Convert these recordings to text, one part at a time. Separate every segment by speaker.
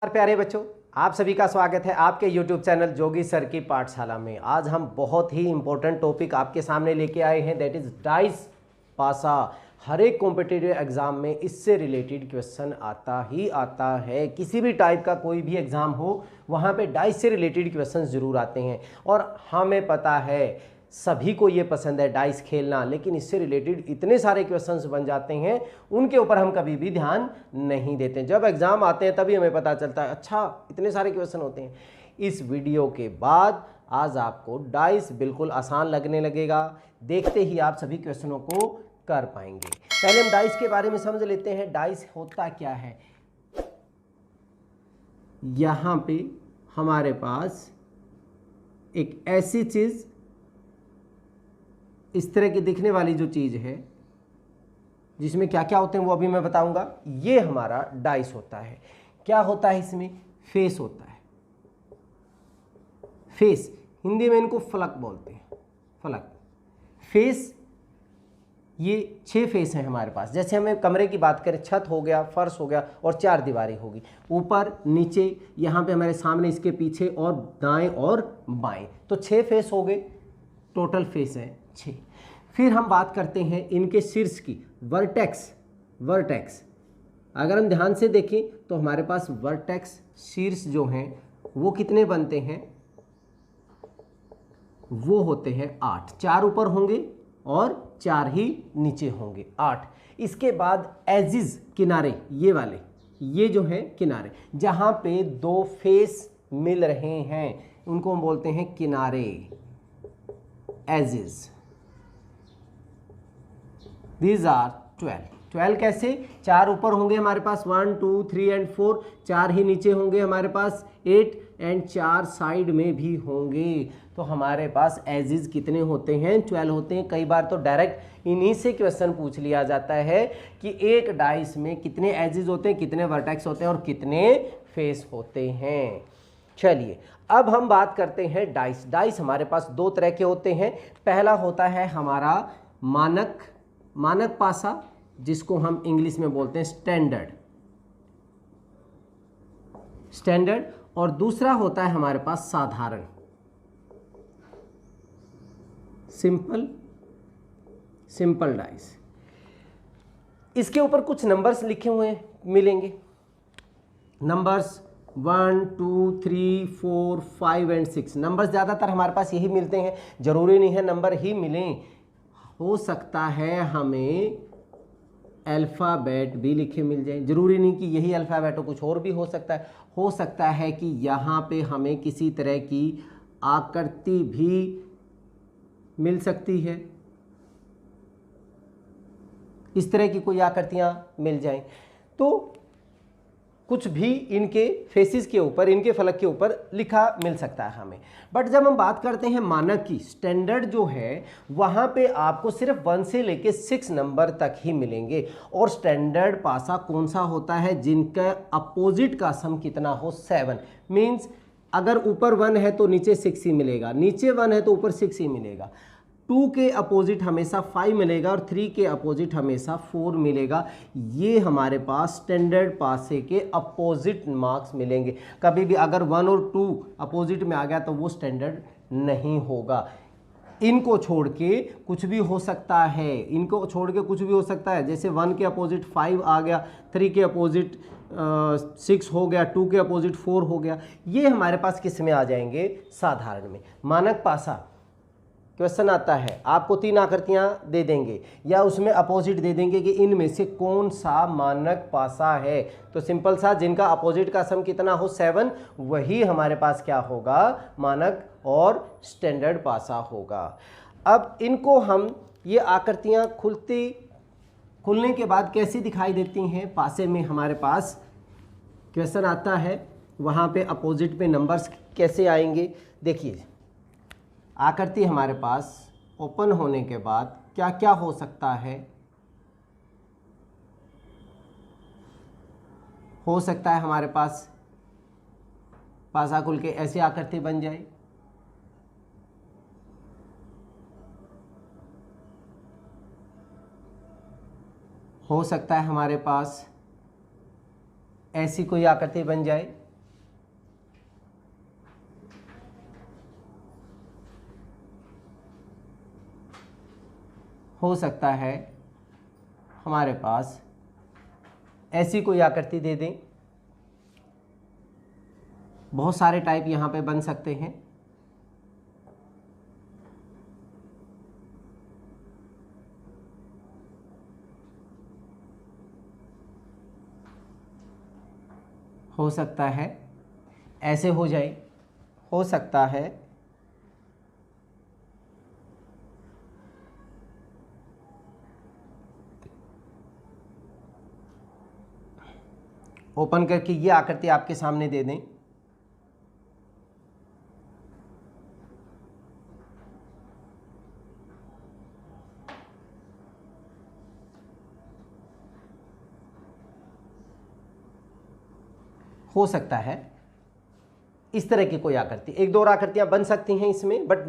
Speaker 1: प्यारे बच्चों, आप सभी का स्वागत है आपके YouTube चैनल जोगी सर की पाठशाला में। आज हम बहुत ही इंपॉर्टेंट टॉपिक आपके सामने लेके आए हैं, दैट इज डाइस पासा। हर एक कॉम्पिटिटिव एग्जाम में इससे रिलेटेड क्वेश्चन आता ही आता है। किसी भी टाइप का कोई भी एग्जाम हो, वहाँ पे डाइस से रिलेटेड क्वेश्चन जरूर आते हैं और हमें पता है सभी को ये पसंद है डाइस खेलना, लेकिन इससे रिलेटेड इतने सारे क्वेश्चंस बन जाते हैं उनके ऊपर हम कभी भी ध्यान नहीं देते। जब एग्जाम आते हैं तभी हमें पता चलता है अच्छा इतने सारे क्वेश्चन होते हैं। इस वीडियो के बाद आज आपको डाइस बिल्कुल आसान लगने लगेगा, देखते ही आप सभी क्वेश्चनों को कर पाएंगे। पहले हम डाइस के बारे में समझ लेते हैं। डाइस होता क्या है। यहां पे हमारे पास एक ऐसी चीज, इस तरह की दिखने वाली जो चीज है जिसमें क्या क्या होते हैं वो अभी मैं बताऊंगा, ये हमारा डाइस होता है। क्या होता है इसमें? फेस होता है। फेस, हिंदी में इनको फलक बोलते हैं। फलक, फेस, ये 6 फेस हैं हमारे पास। जैसे हमें कमरे की बात करें, छत हो गया, फर्श हो गया और 4 दीवारें होगी, ऊपर नीचे, यहाँ पे हमारे सामने, इसके पीछे और दाएं और बाएं, तो 6 फेस हो गए। टोटल फेस है 6। फिर हम बात करते हैं इनके शीर्ष की, वर्टेक्स। वर्टेक्स अगर हम ध्यान से देखें तो हमारे पास वर्टेक्स शीर्ष जो हैं वो कितने बनते हैं? वो होते हैं 8। 4 ऊपर होंगे और 4 ही नीचे होंगे, 8। इसके बाद एजिज, किनारे, ये वाले, ये जो है किनारे, जहां पे 2 फेस मिल रहे हैं उनको हम बोलते हैं किनारे, एजिज। These are 12। 12 कैसे? 4 ऊपर होंगे हमारे पास, 1 2 3 एंड 4, 4 ही नीचे होंगे हमारे पास, 8 एंड 4 साइड में भी होंगे। तो हमारे पास एजिज कितने होते हैं? 12 होते हैं। कई बार तो डायरेक्ट इन्हीं से क्वेश्चन पूछ लिया जाता है कि एक डाइस में कितने एजिज होते हैं, कितने वर्टेक्स होते हैं और कितने फेस होते हैं। चलिए अब हम बात करते हैं डाइस। डाइस हमारे पास 2 तरह के होते हैं। पहला होता है हमारा मानक पासा, जिसको हम इंग्लिश में बोलते हैं स्टैंडर्ड, और दूसरा होता है हमारे पास साधारण, सिंपल डाइस। इसके ऊपर कुछ नंबर्स लिखे हुए मिलेंगे, नंबर्स 1 2 3 4 5 एंड 6। नंबर्स ज़्यादातर हमारे पास यही मिलते हैं, जरूरी नहीं है नंबर ही मिलें, हो सकता है हमें अल्फ़ाबेट भी लिखे मिल जाए। जरूरी नहीं कि यही अल्फ़ाबेट हो, कुछ और भी हो सकता है। हो सकता है कि यहाँ पे हमें किसी तरह की आकृति भी मिल सकती है, इस तरह की कोई आकृतियाँ मिल जाएं, तो कुछ भी इनके फेसिस के ऊपर, इनके फलक के ऊपर लिखा मिल सकता है हमें। बट जब हम बात करते हैं मानक की, स्टैंडर्ड जो है, वहाँ पे आपको सिर्फ 1 से लेके 6 नंबर तक ही मिलेंगे। और स्टैंडर्ड पासा कौन सा होता है? जिनका अपोजिट का सम कितना हो, 7। मीन्स अगर ऊपर 1 है तो नीचे 6 ही मिलेगा, नीचे 1 है तो ऊपर 6 ही मिलेगा। 2 के अपोजिट हमेशा 5 मिलेगा और 3 के अपोजिट हमेशा 4 मिलेगा। ये हमारे पास स्टैंडर्ड पासे के अपोजिट मार्क्स मिलेंगे। कभी भी अगर 1 और 2 अपोजिट में आ गया तो वो स्टैंडर्ड नहीं होगा। इनको छोड़ के कुछ भी हो सकता है, इनको छोड़ के कुछ भी हो सकता है। जैसे 1 के अपोजिट 5 आ गया, 3 के अपोजिट 6 हो गया, 2 के अपोजिट 4 हो गया। ये हमारे पास किस में आ जाएंगे? साधारण में। मानक पासा क्वेश्चन आता है, आपको 3 आकृतियां दे देंगे या उसमें अपोजिट दे देंगे कि इनमें से कौन सा मानक पासा है, तो सिंपल सा, जिनका अपोजिट का सम कितना हो, 7, वही हमारे पास क्या होगा? मानक और स्टैंडर्ड पासा होगा। अब इनको हम, ये आकृतियां खुलने के बाद कैसी दिखाई देती हैं? पासे में हमारे पास क्वेश्चन आता है, वहाँ पे अपोजिट पे नंबर्स कैसे आएंगे? देखिए, आकृति हमारे पास ओपन होने के बाद क्या क्या हो सकता है? हो सकता है हमारे पास पासा खुल के ऐसी आकृति बन जाए, हो सकता है हमारे पास ऐसी कोई आकृति बन जाए, हो सकता है हमारे पास ऐसी कोई आकृति दे दें। बहुत सारे टाइप यहाँ पे बन सकते हैं। हो सकता है ऐसे हो जाए, हो सकता है ओपन करके ये आकृति आपके सामने दे दें। हो सकता है इस तरह की कोई आकृति, एक दो और आकृतियां बन सकती हैं इसमें, बट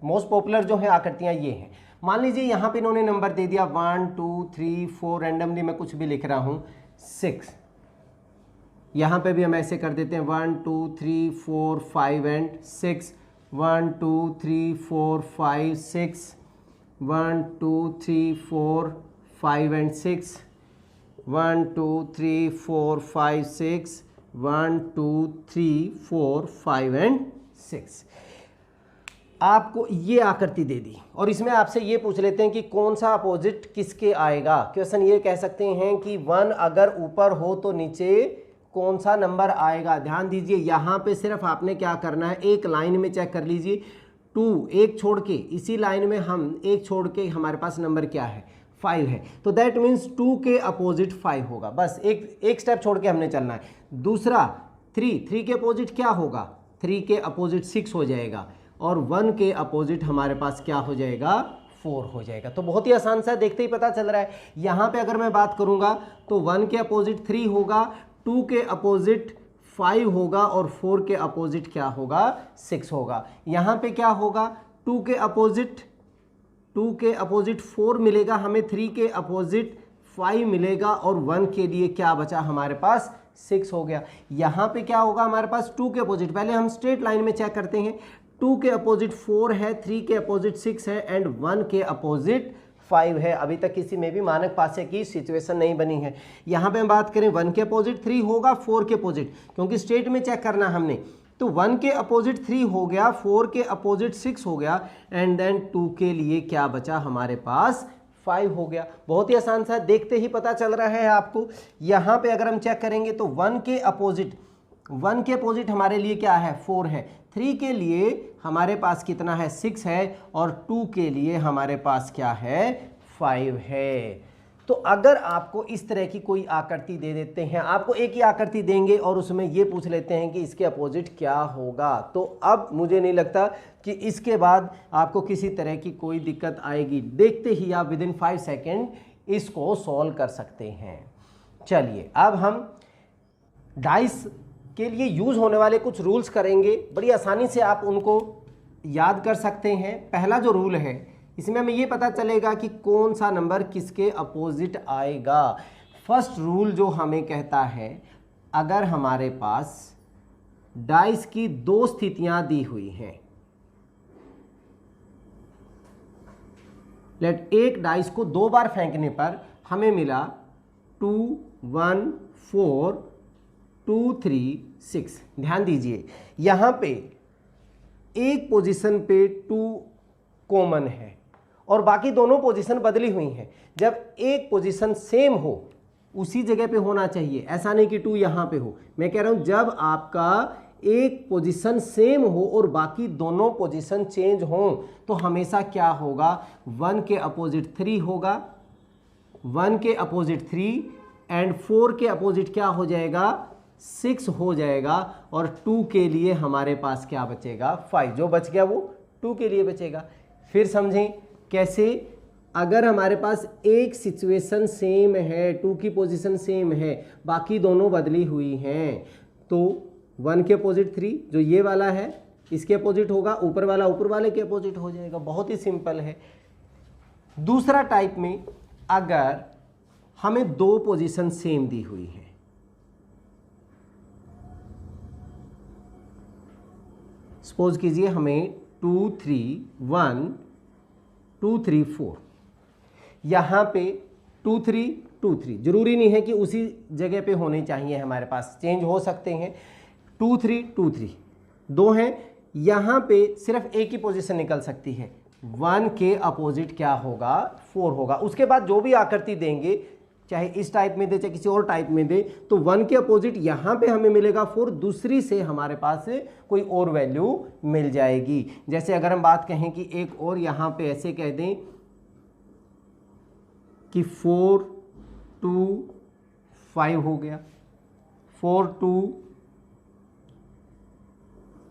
Speaker 1: मोस्ट पॉपुलर जो है आकृतियां ये हैं। मान लीजिए यहाँ पे इन्होंने नंबर दे दिया 1 2 3 4, रैंडमली मैं कुछ भी लिख रहा हूँ 6। यहाँ पे भी हम ऐसे कर देते हैं 1 2 3 4 5 एंड 6, 1 2 3 4 5 6, 1 2 3 4 5 एंड 6, 1 2 3 4 5 6, 1 2 3 4 5 एंड 6। आपको ये आकृति दे दी और इसमें आपसे ये पूछ लेते हैं कि कौन सा अपोजिट किसके आएगा। क्वेश्चन ये कह सकते हैं कि 1 अगर ऊपर हो तो नीचे कौन सा नंबर आएगा। ध्यान दीजिए यहाँ पे सिर्फ आपने क्या करना है, एक लाइन में चेक कर लीजिए 2, एक छोड़ के, इसी लाइन में हम एक छोड़ के हमारे पास नंबर क्या है 5 है, तो दैट मीन्स 2 के अपोजिट 5 होगा। बस एक स्टेप छोड़ के हमने चलना है। दूसरा 3 के अपोजिट क्या होगा, 3 के अपोजिट 6 हो जाएगा और 1 के अपोजिट हमारे पास क्या हो जाएगा 4 हो जाएगा। तो बहुत ही आसान सा देखते ही पता चल रहा है। यहाँ पे अगर मैं बात करूँगा तो 1 के अपोजिट 3 होगा, 2 के अपोजिट 5 होगा और 4 के अपोजिट क्या होगा 6 होगा। यहाँ पे क्या होगा 2 के अपोजिट 4 मिलेगा हमें, 3 के अपोजिट 5 मिलेगा और 1 के लिए क्या बचा हमारे पास 6 हो गया। यहाँ पे क्या होगा हमारे पास 2 के अपोजिट, पहले हम स्ट्रेट लाइन में चेक करते हैं, 2 के अपोजिट 4 है, 3 के अपोजिट 6 है एंड 1 के अपोजिट 5 है। अभी तक किसी में भी मानक पासे की सिचुएशन नहीं बनी है। यहाँ पे हम बात करें 1 के अपोजिट 3 होगा, 4 के अपोजिट, क्योंकि स्ट्रेट में चेक करना हमने, तो 1 के अपोजिट 3 हो गया, 4 के अपोजिट 6 हो गया एंड देन 2 के लिए क्या बचा हमारे पास 5 हो गया। बहुत ही आसान सा, देखते ही पता चल रहा है आपको। यहाँ पे अगर हम चेक करेंगे तो 1 के अपोजिट हमारे लिए क्या है 4 है, 3 के लिए हमारे पास कितना है 6 है और 2 के लिए हमारे पास क्या है 5 है। तो अगर आपको इस तरह की कोई आकृति दे देते हैं, आपको एक ही आकृति देंगे और उसमें ये पूछ लेते हैं कि इसके अपोजिट क्या होगा, तो अब मुझे नहीं लगता कि इसके बाद आपको किसी तरह की कोई दिक्कत आएगी। देखते ही आप विदिन 5 सेकेंड इसको सॉल्व कर सकते हैं। चलिए अब हम डाइस के लिए यूज होने वाले कुछ रूल्स करेंगे, बड़ी आसानी से आप उनको याद कर सकते हैं। पहला जो रूल है इसमें हमें ये पता चलेगा कि कौन सा नंबर किसके अपोजिट आएगा। फर्स्ट रूल जो हमें कहता है, अगर हमारे पास डाइस की 2 स्थितियां दी हुई हैं, एक डाइस को 2 बार फेंकने पर हमें मिला 2 1 4 2 3 6। ध्यान दीजिए यहां पे एक पोजीशन पे 2 कॉमन है और बाकी दोनों पोजीशन बदली हुई हैं। जब एक पोजीशन सेम हो उसी जगह पे होना चाहिए, ऐसा नहीं कि 2 यहां पे हो। मैं कह रहा हूं जब आपका एक पोजीशन सेम हो और बाकी दोनों पोजीशन चेंज हो तो हमेशा क्या होगा 1 के अपोजिट 3 होगा, 1 के अपोजिट 3 एंड 4 के अपोजिट क्या हो जाएगा 6 हो जाएगा और 2 के लिए हमारे पास क्या बचेगा 5। जो बच गया वो 2 के लिए बचेगा। फिर समझें कैसे, अगर हमारे पास एक सिचुएशन सेम है, 2 की पोजीशन सेम है, बाकी दोनों बदली हुई हैं, तो 1 के अपोजिट 3 जो ये वाला है इसके अपोजिट होगा, ऊपर वाला ऊपर वाले के अपोजिट हो जाएगा। बहुत ही सिंपल है। दूसरा टाइप में अगर हमें 2 पोजीशन सेम दी हुई है, सपोज कीजिए हमें 2 3 1 2 3 4, यहाँ पे 2 3 2 3, जरूरी नहीं है कि उसी जगह पे होने चाहिए, हमारे पास चेंज हो सकते हैं। 2 3 2 3 दो हैं, यहाँ पे सिर्फ एक ही पोजीशन निकल सकती है, 1 के अपोजिट क्या होगा, 4 होगा। उसके बाद जो भी आकृति देंगे, चाहे इस टाइप में दे चाहे किसी और टाइप में दे, तो 1 के अपोजिट यहाँ पे हमें मिलेगा 4, दूसरी से हमारे पास कोई और वैल्यू मिल जाएगी। जैसे अगर हम बात कहें कि एक और यहाँ पे ऐसे कह दें कि 4 2 5 हो गया, 4 2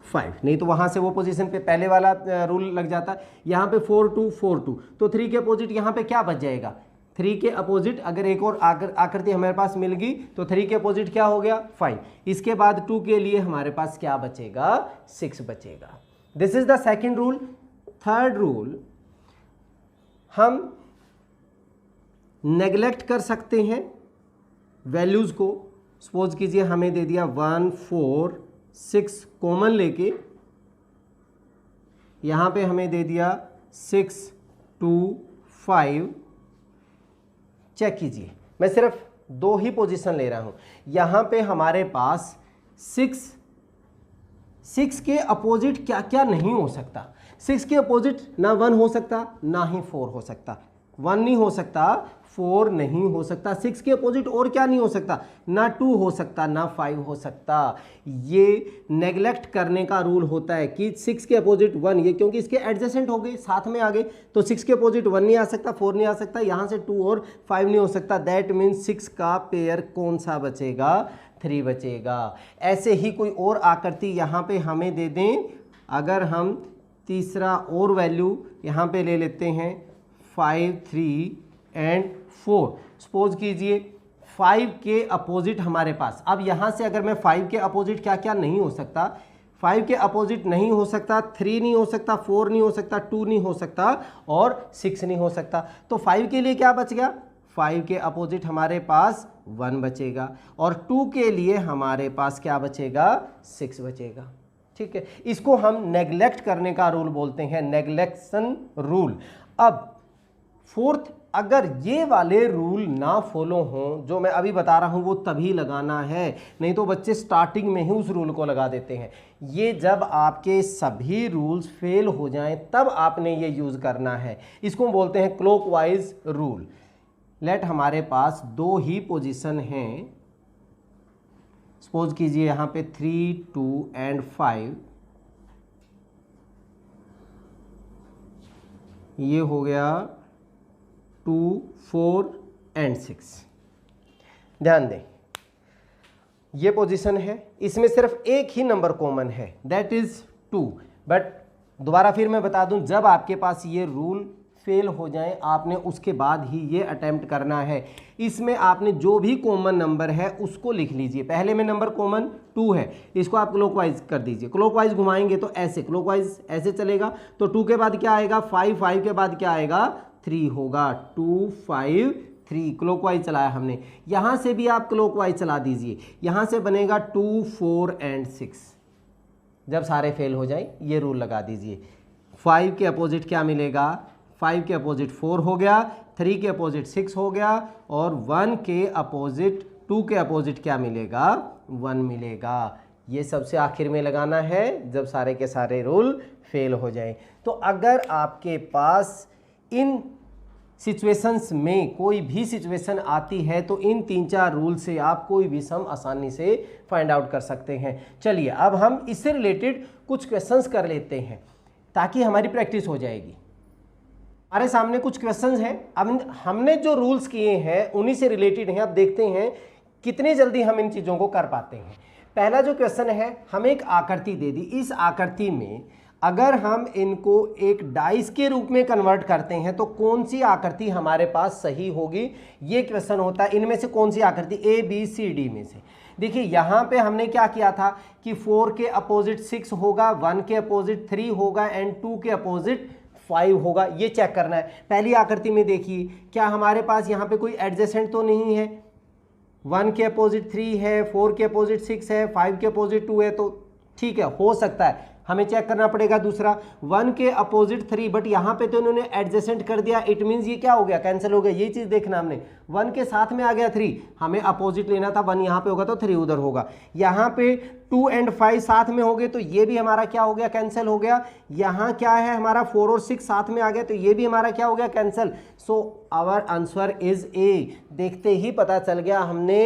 Speaker 1: 5, नहीं तो वहां से वो पोजीशन पे पहले वाला रूल लग जाता। यहाँ पे 4 2 4 2, तो 3 के अपोजिट यहाँ पे क्या बच जाएगा, 3 के अपोजिट अगर एक और आकृति हमारे पास मिल गई तो 3 के अपोजिट क्या हो गया, 5। इसके बाद 2 के लिए हमारे पास क्या बचेगा, 6 बचेगा। This is the second rule. Third rule, हम नेग्लेक्ट कर सकते हैं वैल्यूज को। सपोज कीजिए हमें दे दिया 1 4 6 कॉमन लेके, यहां पे हमें दे दिया 6 2 5। चेक कीजिए, मैं सिर्फ 2 ही पोजीशन ले रहा हूं। यहां पे हमारे पास 6 के अपोजिट क्या क्या नहीं हो सकता। 6 के अपोजिट ना 1 हो सकता, ना ही 4 हो सकता। 1 नहीं हो सकता, 4 नहीं हो सकता। 6 के अपोजिट और क्या नहीं हो सकता, ना 2 हो सकता, ना 5 हो सकता। ये नेग्लेक्ट करने का रूल होता है कि 6 के अपोजिट 1, ये क्योंकि इसके एडजेसेंट हो गए, साथ में आ गए, तो 6 के अपोजिट 1 नहीं आ सकता, 4 नहीं आ सकता, यहाँ से 2 और 5 नहीं हो सकता। दैट मीन्स 6 का पेयर कौन सा बचेगा, 3 बचेगा। ऐसे ही कोई और आकृति यहाँ पे हमें दे दें, अगर हम तीसरा और वैल्यू यहाँ पे ले लेते हैं 5 3 एंड 4। सपोज कीजिए 5 के अपोजिट हमारे पास, अब यहाँ से अगर मैं 5 के अपोजिट क्या क्या नहीं हो सकता, 5 के अपोजिट नहीं हो सकता, 3 नहीं हो सकता, 4 नहीं हो सकता, 2 नहीं हो सकता और 6 नहीं हो सकता। तो 5 के लिए क्या बच गया, 5 के अपोजिट हमारे पास 1 बचेगा और 2 के लिए हमारे पास क्या बचेगा, 6 बचेगा। ठीक है, इसको हम नेग्लेक्ट करने का रूल बोलते हैं, नेग्लेक्शन रूल। अब फोर्थ, अगर ये वाले रूल ना फॉलो हों जो मैं अभी बता रहा हूं, वो तभी लगाना है, नहीं तो बच्चे स्टार्टिंग में ही उस रूल को लगा देते हैं। ये जब आपके सभी रूल्स फेल हो जाएं तब आपने ये यूज करना है। इसको बोलते हैं क्लॉकवाइज रूल। लेट हमारे पास 2 ही पोजीशन हैं, सपोज कीजिए यहां पे 3 2 एंड 5, ये हो गया 2 4 एंड 6। ध्यान दें, ये पोजीशन है, इसमें सिर्फ एक ही नंबर कॉमन है, दैट इज 2। बट दोबारा फिर मैं बता दूं, जब आपके पास ये रूल फेल हो जाए आपने उसके बाद ही ये अटेम्प्ट करना है। इसमें आपने जो भी कॉमन नंबर है उसको लिख लीजिए। पहले में नंबर कॉमन 2 है, इसको आप क्लॉकवाइज कर दीजिए। क्लॉकवाइज घुमाएंगे तो ऐसे, क्लॉकवाइज ऐसे चलेगा, तो 2 के बाद क्या आएगा 5, 5 के बाद क्या आएगा 3 होगा, 2 5 3 क्लॉकवाइज चलाया हमने। यहां से भी आप क्लॉकवाइज चला दीजिए, यहां से बनेगा 2 4 एंड 6। जब सारे फेल हो जाए ये रूल लगा दीजिए। 5 के अपोजिट क्या मिलेगा, 5 के अपोजिट 4 हो गया, 3 के अपोजिट 6 हो गया और 1 के अपोजिट 2 के अपोजिट क्या मिलेगा, 1 मिलेगा। ये सबसे आखिर में लगाना है जब सारे के सारे रूल फेल हो जाए। तो अगर आपके पास इन सिचुएशंस में कोई भी सिचुएशन आती है तो इन 3-4 रूल से आप कोई भी सम आसानी से फाइंड आउट कर सकते हैं। चलिए अब हम इससे रिलेटेड कुछ क्वेश्चंस कर लेते हैं ताकि हमारी प्रैक्टिस हो जाएगी। हमारे सामने कुछ क्वेश्चंस हैं, अब हमने जो रूल्स किए हैं उन्हीं से रिलेटेड हैं। अब देखते हैं कितने जल्दी हम इन चीज़ों को कर पाते हैं। पहला जो क्वेश्चन है, हमें एक आकृति दे दी, इस आकृति में अगर हम इनको एक डाइस के रूप में कन्वर्ट करते हैं तो कौन सी आकृति हमारे पास सही होगी, ये क्वेश्चन होता है। इनमें से कौन सी आकृति, A B C D में से। देखिए यहाँ पे हमने क्या किया था कि 4 के अपोजिट 6 होगा, 1 के अपोजिट 3 होगा एंड 2 के अपोजिट 5 होगा, ये चेक करना है। पहली आकृति में देखिए क्या हमारे पास यहाँ पे कोई एडजेसेंट तो नहीं है, 1 के अपोजिट 3 है, 4 के अपोजिट 6 है, 5 के अपोजिट 2 है, तो ठीक है हो सकता है। हमें चेक करना पड़ेगा दूसरा 1 के अपोजिट 3, बट यहाँ पे तो इन्होंने एडजेसेंट कर दिया, इट मीन्स ये क्या हो गया, कैंसिल हो गया। ये चीज़ देखना हमने, 1 के साथ में आ गया 3, हमें अपोजिट लेना था, 1 यहाँ पे होगा तो 3 उधर होगा। यहाँ पे 2 और 5 साथ में हो गए तो ये भी हमारा क्या हो गया, कैंसिल हो गया। यहाँ क्या है हमारा 4 और 6 साथ में आ गया तो ये भी हमारा क्या हो गया, cancel. So our answer is A. देखते ही पता चल गया, हमने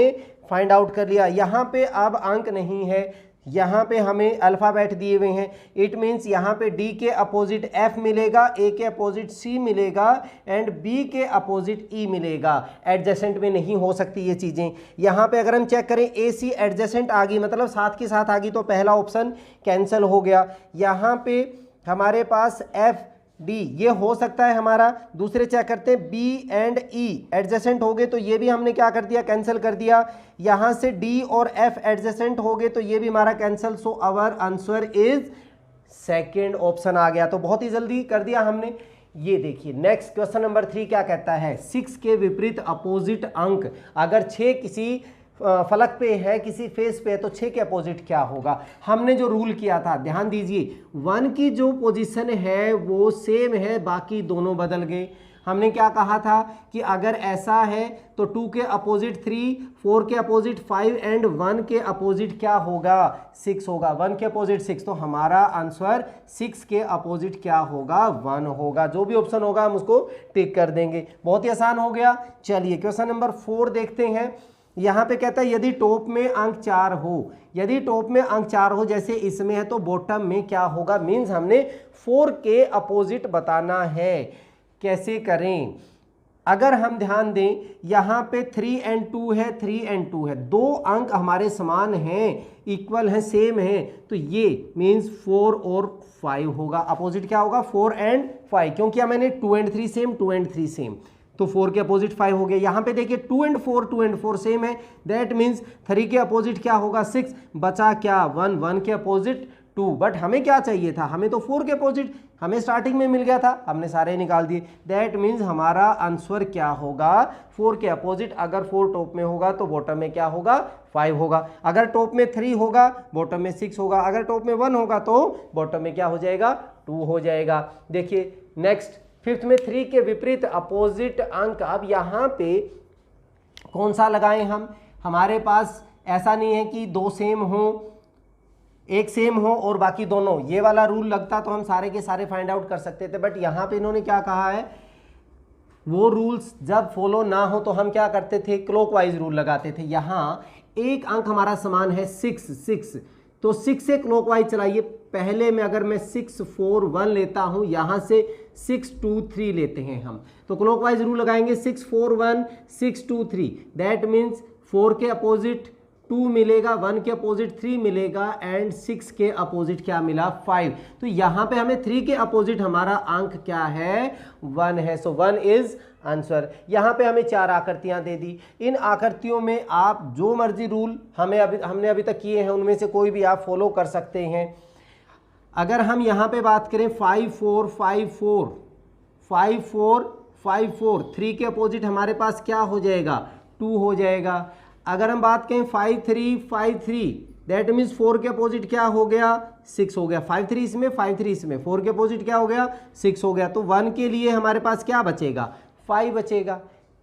Speaker 1: फाइंड आउट कर लिया। यहाँ पे अब अंक नहीं है, यहाँ पे हमें अल्फ़ाबेट दिए हुए हैं, इट मीन्स यहाँ पे डी के अपोजिट एफ मिलेगा, ए के अपोजिट सी मिलेगा एंड बी के अपोजिट ई मिलेगा। एडजेसेंट में नहीं हो सकती ये चीज़ें। यहाँ पे अगर हम चेक करें ए सी एडजेसेंट आ गई, मतलब साथ के साथ आ गई, तो पहला ऑप्शन कैंसिल हो गया। यहाँ पे हमारे पास एफ डी ये हो सकता है हमारा। दूसरे चेक करते हैं बी एंड ई एडजेसेंट हो गए तो ये भी हमने क्या कर दिया, कैंसिल कर दिया। यहाँ से डी और एफ एडजेसेंट हो गए तो ये भी हमारा cancel. So our answer is second option आ गया। तो बहुत ही जल्दी कर दिया हमने। ये देखिए नेक्स्ट क्वेश्चन नंबर 3 क्या कहता है, 6 के विपरीत अपोजिट अंक, अगर 6 किसी फलक पे है, किसी फेस पे है, तो 6 के अपोजिट क्या होगा। हमने जो रूल किया था, ध्यान दीजिए, 1 की जो पोजीशन है वो सेम है, बाकी दोनों बदल गए। हमने क्या कहा था कि अगर ऐसा है तो 2 के अपोजिट 3, 4 के अपोजिट 5 एंड 1 के अपोजिट क्या होगा, 6 होगा। 1 के अपोजिट 6, तो हमारा आंसर 6 के अपोजिट क्या होगा, 1 होगा। जो भी ऑप्शन होगा हम उसको टिक कर देंगे। बहुत ही आसान हो गया। चलिए क्वेश्चन नंबर 4 देखते हैं। यहाँ पे कहता है यदि टॉप में अंक 4 हो, यदि टॉप में अंक 4 हो जैसे इसमें है, तो बॉटम में क्या होगा। मीन्स हमने 4 के अपोजिट बताना है। कैसे करें, अगर हम ध्यान दें यहाँ पे 3 और 2 है, 3 और 2 है, दो अंक हमारे समान हैं, इक्वल हैं, सेम हैं, तो ये मीन्स 4 और 5 होगा। अपोजिट क्या होगा, 4 और 5, क्योंकि मैंने 2 और 3 सेम, 2 और 3 सेम, तो 4 के अपोजिट 5 हो गया। यहाँ पे देखिए 2 और 4 सेम है, दैट मीन्स 3 के अपोजिट क्या होगा, 6, बचा क्या 1, 1 के अपोजिट 2। बट हमें क्या चाहिए था, हमें तो 4 के अपोजिट हमें स्टार्टिंग में मिल गया था, हमने सारे निकाल दिए। दैट मीन्स हमारा आंसर क्या होगा, 4 के अपोजिट। अगर 4 टॉप में होगा तो बॉटम में क्या होगा, 5 होगा। अगर टॉप में 3 होगा बॉटम में 6 होगा। अगर टॉप में 1 होगा तो बॉटम में क्या हो जाएगा, 2 हो जाएगा। देखिए नेक्स्ट 5th में 3 के विपरीत अपोजिट अंक। अब यहाँ पे कौन सा लगाएं हम, हमारे पास ऐसा नहीं है कि दो सेम हो, एक सेम हो और बाकी दोनों, ये वाला रूल लगता तो हम सारे के सारे फाइंड आउट कर सकते थे। बट यहाँ पे इन्होंने क्या कहा है, वो रूल्स जब फॉलो ना हो तो हम क्या करते थे, क्लॉकवाइज रूल लगाते थे। यहाँ एक अंक हमारा समान है 6, तो 6 से क्लॉकवाइज चलाइए। पहले में अगर मैं 6, 4, 1 लेता हूँ, यहाँ से 6, 2, 3 लेते हैं हम, तो क्लॉकवाइज रूल लगाएंगे 6, 4, 1, 6, 2, 3। दैट मीन्स 4 के अपोजिट 2 मिलेगा, 1 के अपोजिट 3 मिलेगा एंड 6 के अपोजिट क्या मिला, 5। तो यहाँ पे हमें 3 के अपोजिट हमारा अंक क्या है, 1 है। सो 1 इज आंसर। यहाँ पे हमें 4 आकृतियाँ दे दी। इन आकृतियों में आप जो मर्जी रूल हमने अभी तक किए हैं उनमें से कोई भी आप फॉलो कर सकते हैं। अगर हम यहाँ पे बात करें 5, 4, 5, 4, 5, 4, 5, 4, 3 के अपोजिट हमारे पास क्या हो जाएगा, 2 हो जाएगा। अगर हम बात करें 5, 3, 5, 3, दैट मीन्स 4 के अपोजिट क्या हो गया, 6 हो गया। 5, 3 इसमें, 5, 3 इसमें, 4 के अपोजिट क्या हो गया, 6 हो गया। तो 1 के लिए हमारे पास क्या बचेगा, 5 बचेगा।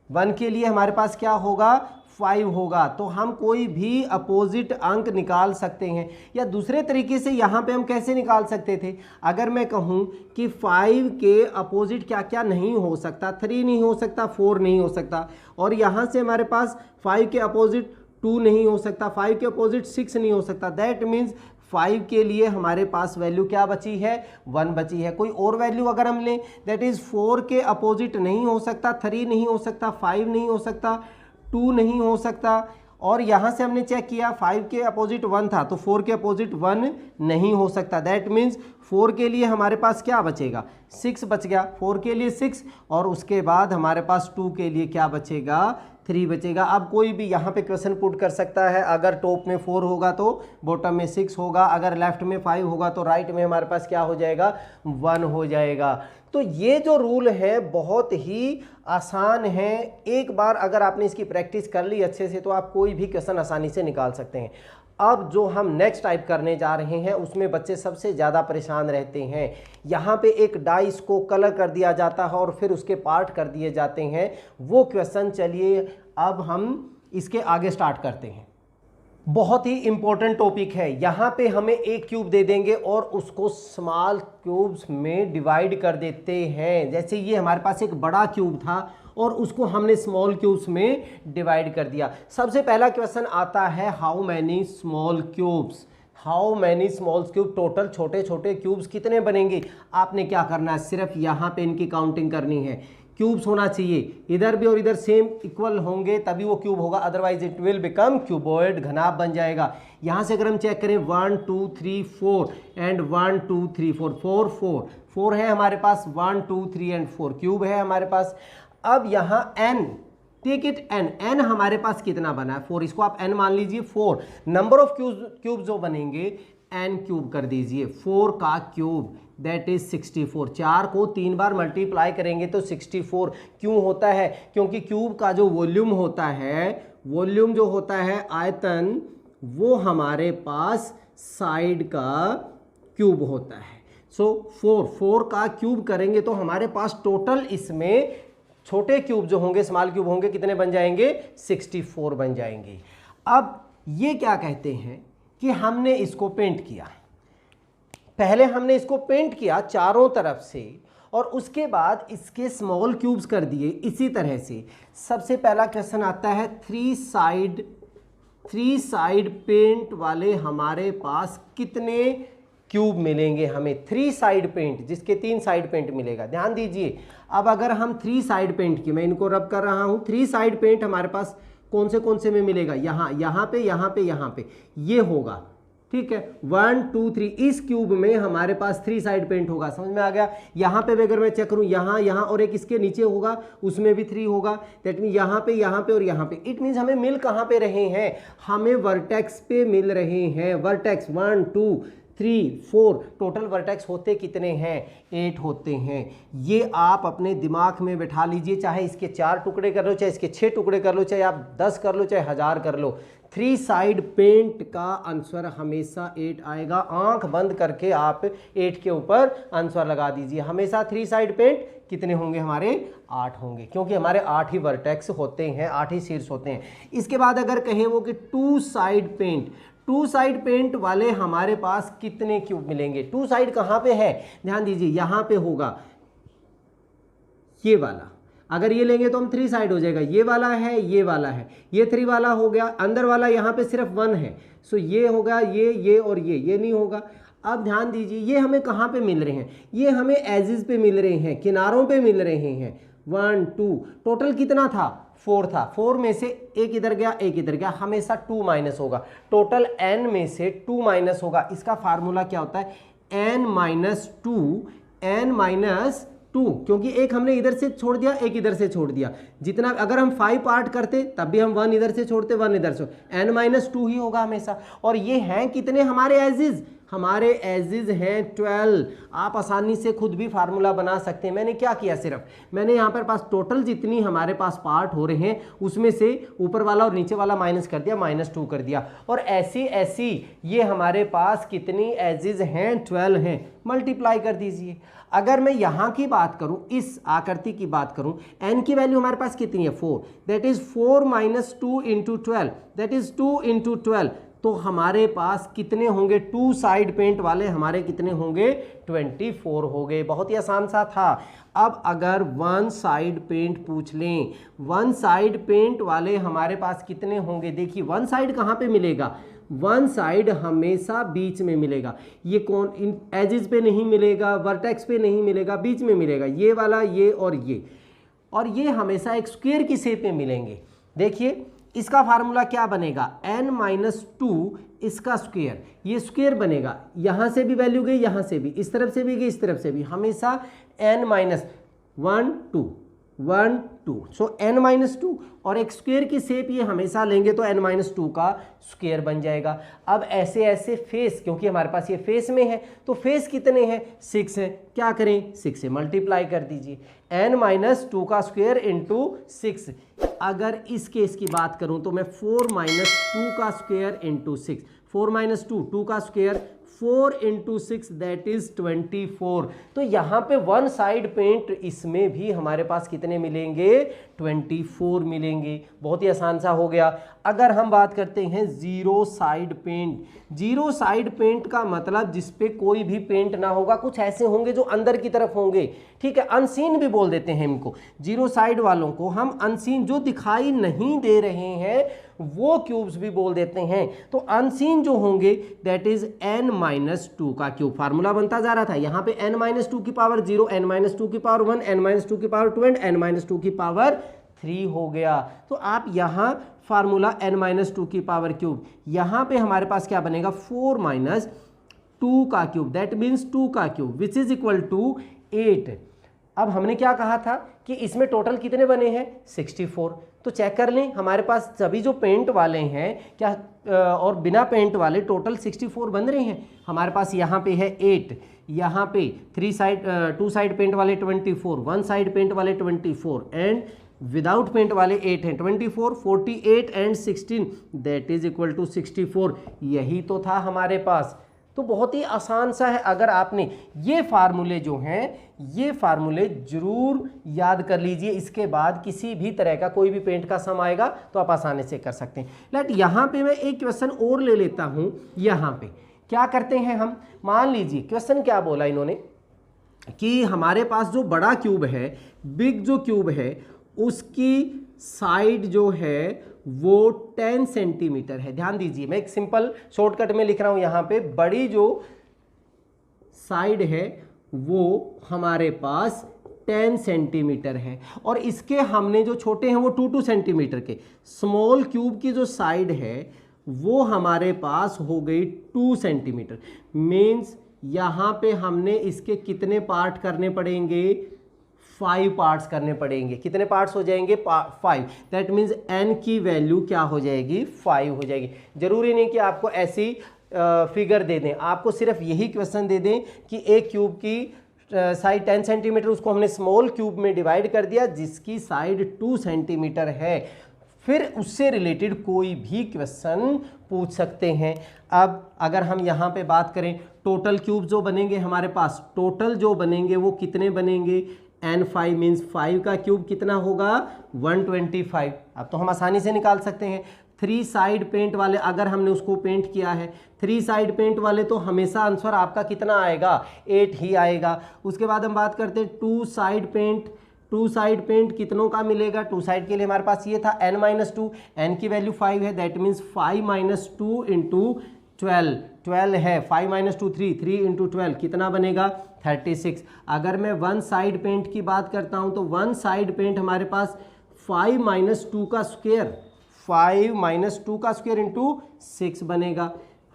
Speaker 1: 1 के लिए हमारे पास क्या होगा, 5 होगा। तो हम कोई भी अपोजिट अंक निकाल सकते हैं। या दूसरे तरीके से यहाँ पे हम कैसे निकाल सकते थे, अगर मैं कहूँ कि 5 के अपोजिट क्या क्या नहीं हो सकता, 3 नहीं हो सकता, 4 नहीं हो सकता, और यहाँ से हमारे पास 5 के अपोजिट 2 नहीं हो सकता, 5 के अपोजिट 6 नहीं हो सकता। दैट मीन्स 5 के लिए हमारे पास वैल्यू क्या बची है, 1 बची है। कोई और वैल्यू अगर हम लें, दैट इज़ 4 के अपोजिट नहीं हो सकता, 3 नहीं हो सकता, 5 नहीं हो सकता, 2 नहीं हो सकता, और यहाँ से हमने चेक किया 5 के अपोजिट 1 था, तो 4 के अपोजिट 1 नहीं हो सकता। दैट मीन्स 4 के लिए हमारे पास क्या बचेगा, 6 बच गया। 4 के लिए 6, और उसके बाद हमारे पास 2 के लिए क्या बचेगा, 3 बचेगा। अब कोई भी यहाँ पे क्वेश्चन पुट कर सकता है, अगर टॉप में 4 होगा तो बॉटम में 6 होगा, अगर लेफ्ट में 5 होगा तो राइट में हमारे पास क्या हो जाएगा, 1 हो जाएगा। तो ये जो रूल है बहुत ही आसान है। एक बार अगर आपने इसकी प्रैक्टिस कर ली अच्छे से तो आप कोई भी क्वेश्चन आसानी से निकाल सकते हैं। अब जो हम नेक्स्ट टाइप करने जा रहे हैं उसमें बच्चे सबसे ज़्यादा परेशान रहते हैं। यहाँ पे एक डाइस को कलर कर दिया जाता है और फिर उसके पार्ट कर दिए जाते हैं। वो क्वेश्चन चलिए अब हम इसके आगे स्टार्ट करते हैं। बहुत ही इंपॉर्टेंट टॉपिक है। यहाँ पे हमें एक क्यूब दे देंगे और उसको स्मॉल क्यूब्स में डिवाइड कर देते हैं। जैसे ये हमारे पास एक बड़ा क्यूब था और उसको हमने स्मॉल क्यूब्स में डिवाइड कर दिया। सबसे पहला क्वेश्चन आता है how many small cubes, how many small cube, total छोटे छोटे क्यूब्स कितने बनेंगे। आपने क्या करना है, सिर्फ यहाँ पे इनकी काउंटिंग करनी है। क्यूब्स होना चाहिए, इधर भी और इधर सेम इक्वल होंगे तभी वो क्यूब होगा, otherwise it will become cuboid, घनाभ बन जाएगा। यहाँ से अगर हम चेक करें 1 2 3 4 एंड 1 2 3 4 4 4 4 है हमारे पास, 1 2 3 एंड 4 क्यूब है हमारे पास। अब यहाँ n, टेक इट n हमारे पास कितना बना है 4, इसको आप n मान लीजिए 4। नंबर ऑफ क्यूब जो बनेंगे n क्यूब कर दीजिए, 4 का क्यूब दैट इज 64। 4 को 3 बार मल्टीप्लाई करेंगे तो 64 क्यों होता है, क्योंकि क्यूब का जो वॉल्यूम होता है, वॉल्यूम जो होता है आयतन, वो हमारे पास साइड का क्यूब होता है। सो 4 का क्यूब करेंगे तो हमारे पास टोटल इसमें छोटे क्यूब जो होंगे, स्मॉल क्यूब होंगे, कितने बन जाएंगे 64 बन जाएंगे। अब ये क्या कहते हैं कि हमने इसको पेंट किया, पहले हमने इसको पेंट किया चारों तरफ से और उसके बाद इसके स्मॉल क्यूब्स कर दिए इसी तरह से। सबसे पहला क्वेश्चन आता है थ्री साइड पेंट वाले हमारे पास कितने क्यूब मिलेंगे हमें। 3 साइड पेंट, जिसके 3 साइड पेंट मिलेगा। ध्यान दीजिए, अब अगर हम 3 साइड पेंट की, मैं इनको रब कर रहा हूं, 3 साइड पेंट हमारे पास कौन से में मिलेगा, यहाँ पे ये होगा, ठीक है। 1 2 3 इस क्यूब में हमारे पास 3 साइड पेंट होगा, समझ में आ गया। यहाँ पे अगर मैं चेक करूँ, यहाँ और एक इसके नीचे होगा, उसमें भी 3 होगा। दैट मीन यहाँ पे और यहाँ पे। इट मीन्स हमें मिल कहाँ पे रहे हैं, हमें वर्टेक्स पे मिल रहे हैं। वर्टेक्स 1 2 3 4, टोटल वर्टेक्स होते कितने हैं, 8 होते हैं। ये आप अपने दिमाग में बैठा लीजिए, चाहे इसके 4 टुकड़े कर लो, चाहे इसके 6 टुकड़े कर लो, चाहे आप 10 कर लो, चाहे 1000 कर लो। 3 साइड पेंट का आंसर हमेशा 8 आएगा। आंख बंद करके आप 8 के ऊपर आंसर लगा दीजिए। हमेशा 3 साइड पेंट कितने होंगे हमारे, 8 होंगे, क्योंकि हमारे 8 ही वर्टेक्स होते हैं, 8 ही शीर्ष होते हैं। इसके बाद अगर कहें वो कि 2 साइड पेंट वाले हमारे पास कितने क्यूब मिलेंगे। 2 साइड कहाँ पे है, ध्यान दीजिए, यहाँ पे होगा ये वाला। अगर ये लेंगे तो हम 3 साइड हो जाएगा, ये वाला है, ये 3 वाला हो गया, अंदर वाला यहाँ पे सिर्फ 1 है। सो ये होगा, ये और ये नहीं होगा। अब ध्यान दीजिए, ये हमें कहाँ पे मिल रहे हैं, ये हमें एजिज पे मिल रहे हैं, किनारों पे मिल रहे हैं। 1 2, टोटल कितना था, 4 था। 4 में से एक इधर गया, एक इधर गया, हमेशा 2 माइनस होगा। टोटल n में से 2 माइनस होगा। इसका फार्मूला क्या होता है, n माइनस 2, क्योंकि एक हमने इधर से छोड़ दिया, एक इधर से छोड़ दिया। जितना, अगर हम 5 पार्ट करते तब भी हम 1 इधर से छोड़ते, 1 इधर से, n माइनस 2 ही होगा हमेशा। और ये हैं कितने हमारे एजिज, हमारे एजिज हैं 12। आप आसानी से खुद भी फार्मूला बना सकते हैं। मैंने क्या किया, सिर्फ मैंने यहाँ पर पास टोटल जितनी हमारे पास पार्ट हो रहे हैं उसमें से ऊपर वाला और नीचे वाला माइनस कर दिया, -2 कर दिया। और ऐसी ये हमारे पास कितनी एजिज हैं, 12 हैं। मल्टीप्लाई कर दीजिए। अगर मैं यहाँ की बात करूँ, इस आकृति की बात करूँ, n की वैल्यू हमारे पास कितनी है, 4। That is 4 - 2 × 12, that is 2 × 12। तो हमारे पास कितने होंगे, 2 साइड पेंट वाले हमारे कितने होंगे, 24 हो गए। बहुत ही आसान सा था। अब अगर 1 साइड पेंट पूछ लें, 1 साइड पेंट वाले हमारे पास कितने होंगे। देखिए 1 साइड कहाँ पे मिलेगा, 1 साइड हमेशा बीच में मिलेगा। ये कौन, इन एजिज पे नहीं मिलेगा, वर्टेक्स पे नहीं मिलेगा, बीच में मिलेगा। ये वाला, ये और ये हमेशा एक स्क्वायर की शेप में मिलेंगे। देखिए इसका फार्मूला क्या बनेगा, n माइनस 2 इसका स्क्वायर, ये स्क्वायर बनेगा। यहाँ से भी वैल्यू गई, यहाँ से भी, इस तरफ से भी गई, इस तरफ से भी, हमेशा n माइनस 1 2 1 2, सो n माइनस 2 और एक स्क्वायर की शेप ये हमेशा लेंगे तो n माइनस 2 का स्क्वायर बन जाएगा। अब ऐसे ऐसे फेस, क्योंकि हमारे पास ये फेस में है तो फेस कितने हैं, 6 है। क्या करें, 6 से मल्टीप्लाई कर दीजिए, n माइनस 2 का स्क्वायर इंटू 6। अगर इस केस की बात करूं तो मैं 4 - 2 का स्क्वायर इंटू 6, 4 माइनस 2, 2 का स्क्वायर, 4 इंटू 6 दैट इज 24। तो यहाँ पे वन साइड पेंट इसमें भी हमारे पास कितने मिलेंगे, 24 मिलेंगे। बहुत ही आसान सा हो गया। अगर हम बात करते हैं zero side paint, zero side paint का मतलब जिस पे कोई भी पेंट ना होगा, कुछ ऐसे होंगे जो अंदर की तरफ होंगे, ठीक है, अनसीन भी बोल देते हैं इनको। जीरो साइड वालों को हम अनसीन, जो दिखाई नहीं दे रहे हैं वो क्यूब्स भी बोल देते हैं। तो अनसीन जो होंगे दैट इज n-2 का क्यूब। फार्मूला बनता जा रहा था, यहाँ पे n-2 की पावर 0, n-2 की पावर 1, n-2 की पावर 2 एंड n-2 की पावर 3 हो गया। तो आप यहाँ फार्मूला n-2 की पावर क्यूब, यहाँ पे हमारे पास क्या बनेगा, 4 - 2 का क्यूब, दैट मीन्स 2 का cube which is equal to 8। अब हमने क्या कहा था कि इसमें टोटल कितने बने हैं, 64। तो चेक कर लें, हमारे पास सभी जो पेंट वाले हैं क्या और बिना पेंट वाले टोटल 64 बन रहे हैं। हमारे पास यहाँ पे है 8, यहाँ पे 2 साइड पेंट वाले 24, 1 साइड पेंट वाले 24 एंड विदाउट पेंट वाले 8 हैं, 24, 48 and 16 that is equal to 64। यही तो था हमारे पास। तो बहुत ही आसान सा है। अगर आपने ये फार्मूले जो हैं, ये फार्मूले जरूर याद कर लीजिए। इसके बाद किसी भी तरह का कोई भी पेंट का सम आएगा तो आप आसानी से कर सकते हैं। लेट यहाँ पे मैं एक क्वेश्चन और ले लेता हूँ। यहाँ पे क्या करते हैं हम, मान लीजिए क्वेश्चन क्या बोला इन्होंने कि हमारे पास जो बड़ा क्यूब है, बिग जो क्यूब है, उसकी साइड जो है वो 10 सेंटीमीटर है। ध्यान दीजिए, मैं एक सिंपल शॉर्टकट में लिख रहा हूं। यहाँ पे बड़ी जो साइड है वो हमारे पास 10 सेंटीमीटर है और इसके हमने जो छोटे हैं वो 2 सेंटीमीटर के। स्मॉल क्यूब की जो साइड है वो हमारे पास हो गई 2 सेंटीमीटर। मीन्स यहाँ पे हमने इसके कितने पार्ट करने पड़ेंगे, 5 पार्ट्स करने पड़ेंगे। कितने पार्ट्स हो जाएंगे, 5। दैट मीन्स n की वैल्यू क्या हो जाएगी, 5 हो जाएगी। जरूरी नहीं कि आपको ऐसी फिगर दे दें, आपको सिर्फ यही क्वेश्चन दे दें कि एक क्यूब की साइड 10 सेंटीमीटर, उसको हमने स्मॉल क्यूब में डिवाइड कर दिया जिसकी साइड 2 सेंटीमीटर है, फिर उससे रिलेटेड कोई भी क्वेश्चन पूछ सकते हैं। अब अगर हम यहाँ पे बात करें, टोटल क्यूब जो बनेंगे हमारे पास, टोटल जो बनेंगे वो कितने बनेंगे, n5 मीन्स 5 का क्यूब कितना होगा, 125। अब तो हम आसानी से निकाल सकते हैं। 3 साइड पेंट वाले अगर हमने उसको पेंट किया है, 3 साइड पेंट वाले तो हमेशा आंसर आपका कितना आएगा, 8 ही आएगा। उसके बाद हम बात करते हैं 2 साइड पेंट। 2 साइड पेंट कितनों का मिलेगा, 2 साइड के लिए हमारे पास ये था n-2, n की वैल्यू 5 है, दैट मीन्स 5 - 2 इंटू 12 है, 5 - 2 3 इंटू 12 कितना बनेगा, 36। अगर मैं 1 साइड पेंट की बात करता हूं तो 1 साइड पेंट हमारे पास 5 - 2 का स्क्वायर, 5 - 2 का स्क्वायर इंटू 6 बनेगा।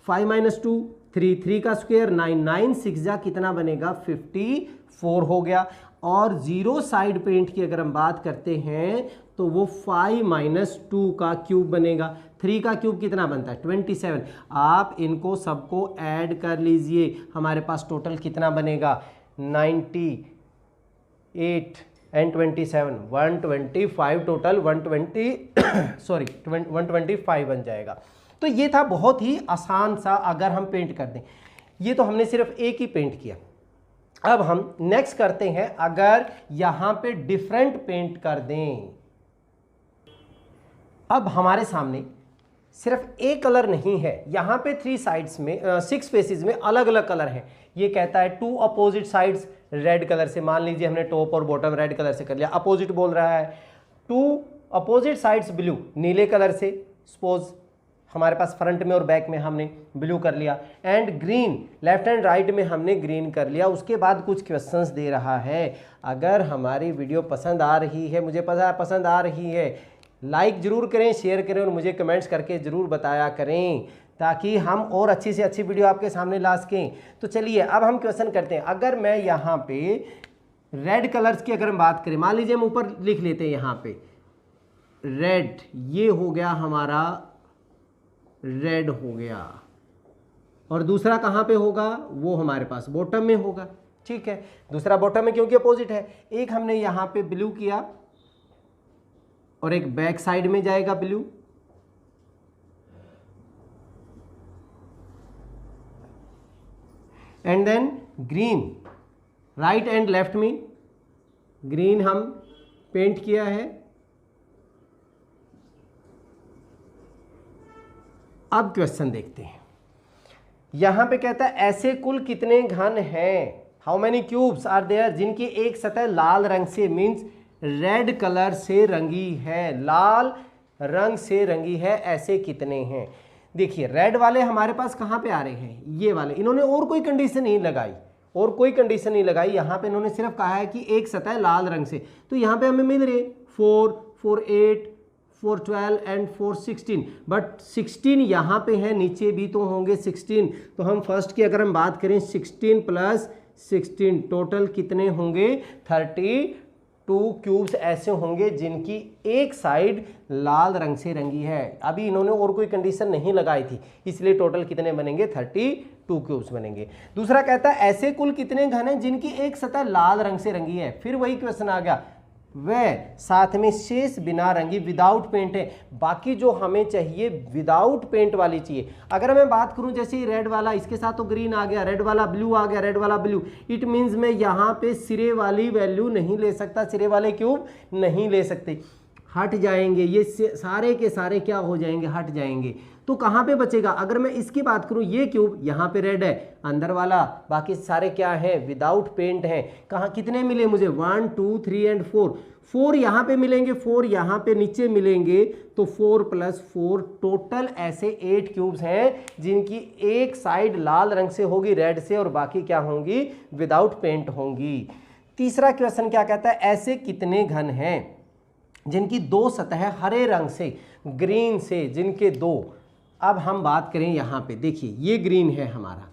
Speaker 1: 5 - 2 3 का स्क्वायर 9 6 जा कितना बनेगा, 54 हो गया। और जीरो साइड पेंट की अगर हम बात करते हैं तो वो 5 - 2 का क्यूब बनेगा। 3 का क्यूब कितना बनता है, 27। आप इनको सबको ऐड कर लीजिए, हमारे पास टोटल कितना बनेगा, 98 एंड 27 125, टोटल 125 बन जाएगा। तो ये था बहुत ही आसान सा, अगर हम पेंट कर दें। ये तो हमने सिर्फ एक ही पेंट किया। अब हम नेक्स्ट करते हैं, अगर यहां पे डिफरेंट पेंट कर दें। अब हमारे सामने सिर्फ एक कलर नहीं है, यहां पे 3 साइड्स में 6 फेसेस में अलग अलग कलर है। ये कहता है 2 अपोजिट साइड्स रेड कलर से, मान लीजिए हमने टॉप और बॉटम रेड कलर से कर लिया। अपोजिट बोल रहा है 2 अपोजिट साइड्स ब्लू, नीले कलर से, सपोज हमारे पास फ्रंट में और बैक में हमने ब्लू कर लिया, and green left and right में हमने ग्रीन कर लिया। उसके बाद कुछ क्वेश्चंस दे रहा है। अगर हमारी वीडियो पसंद आ रही है, मुझे पता है पसंद आ रही है, लाइक जरूर करें, शेयर करें और मुझे कमेंट्स करके ज़रूर बताया करें ताकि हम और अच्छी से अच्छी वीडियो आपके सामने ला सकें। तो चलिए अब हम क्वेश्चन करते हैं। अगर मैं यहाँ पे रेड कलर्स की अगर हम बात करें, मान लीजिए हम ऊपर लिख लेते हैं यहाँ पे रेड, ये हो गया हमारा रेड हो गया, और दूसरा कहाँ पे होगा, वो हमारे पास बॉटम में होगा। ठीक है, दूसरा बॉटम में क्योंकि अपोजिट है। एक हमने यहाँ पे ब्लू किया और एक बैक साइड में जाएगा blue, and then green, right and left में ग्रीन हम पेंट किया है। अब क्वेश्चन देखते हैं, यहां पे कहता है ऐसे कुल कितने घन हैं, how many cubes are there, जिनकी एक सतह लाल रंग से, मीन्स रेड कलर से रंगी है, लाल रंग से रंगी है, ऐसे कितने हैं। देखिए रेड वाले हमारे पास कहां पे आ रहे हैं, ये वाले, इन्होंने और कोई कंडीशन नहीं लगाई, और कोई कंडीशन नहीं लगाई, यहां पे इन्होंने सिर्फ कहा है कि एक सतह लाल रंग से, तो यहां पे हमें मिल रहे 4, 4, 8, 4, 12 एंड 4, 16, बट 16 यहाँ पे है, नीचे भी तो होंगे 16, तो हम फर्स्ट की अगर हम बात करें 16 प्लस 16 टोटल कितने होंगे, 32 क्यूब्स ऐसे होंगे जिनकी एक साइड लाल रंग से रंगी है। अभी इन्होंने और कोई कंडीशन नहीं लगाई थी, इसलिए टोटल कितने बनेंगे, 32 क्यूब्स बनेंगे। दूसरा कहता है ऐसे कुल कितने घन हैं जिनकी एक सतह लाल रंग से रंगी है, फिर वही क्वेश्चन आ गया, वह साथ में शेष बिना रंगी विदाउट पेंट है, बाकी जो हमें चाहिए विदाउट पेंट वाली चाहिए। अगर मैं बात करूं जैसे रेड वाला, इसके साथ तो ग्रीन आ गया, रेड वाला ब्लू आ गया, रेड वाला ब्लू, इट मींस मैं यहां पे सिरे वाली वैल्यू नहीं ले सकता, सिरे वाले क्यूब नहीं ले सकते, हट जाएंगे, ये सारे के सारे क्या हो जाएंगे, हट जाएंगे। तो कहाँ पे बचेगा, अगर मैं इसकी बात करूं, ये क्यूब यहाँ पे रेड है अंदर वाला, बाकी सारे क्या है, विदाउट पेंट है। कहाँ कितने मिले मुझे, 1, 2, 3 एंड 4, 4 यहाँ पे मिलेंगे, 4 यहाँ पे नीचे मिलेंगे, तो 4 + 4 टोटल ऐसे 8 क्यूब्स हैं जिनकी एक साइड लाल रंग से होगी, रेड से, और बाकी क्या होंगी, विदाउट पेंट होंगी। तीसरा क्वेश्चन क्या कहता है, ऐसे कितने घन हैं जिनकी दो सतह हरे रंग से, ग्रीन से, जिनके दो। अब हम बात करें यहाँ पे, देखिए ये ग्रीन है हमारा,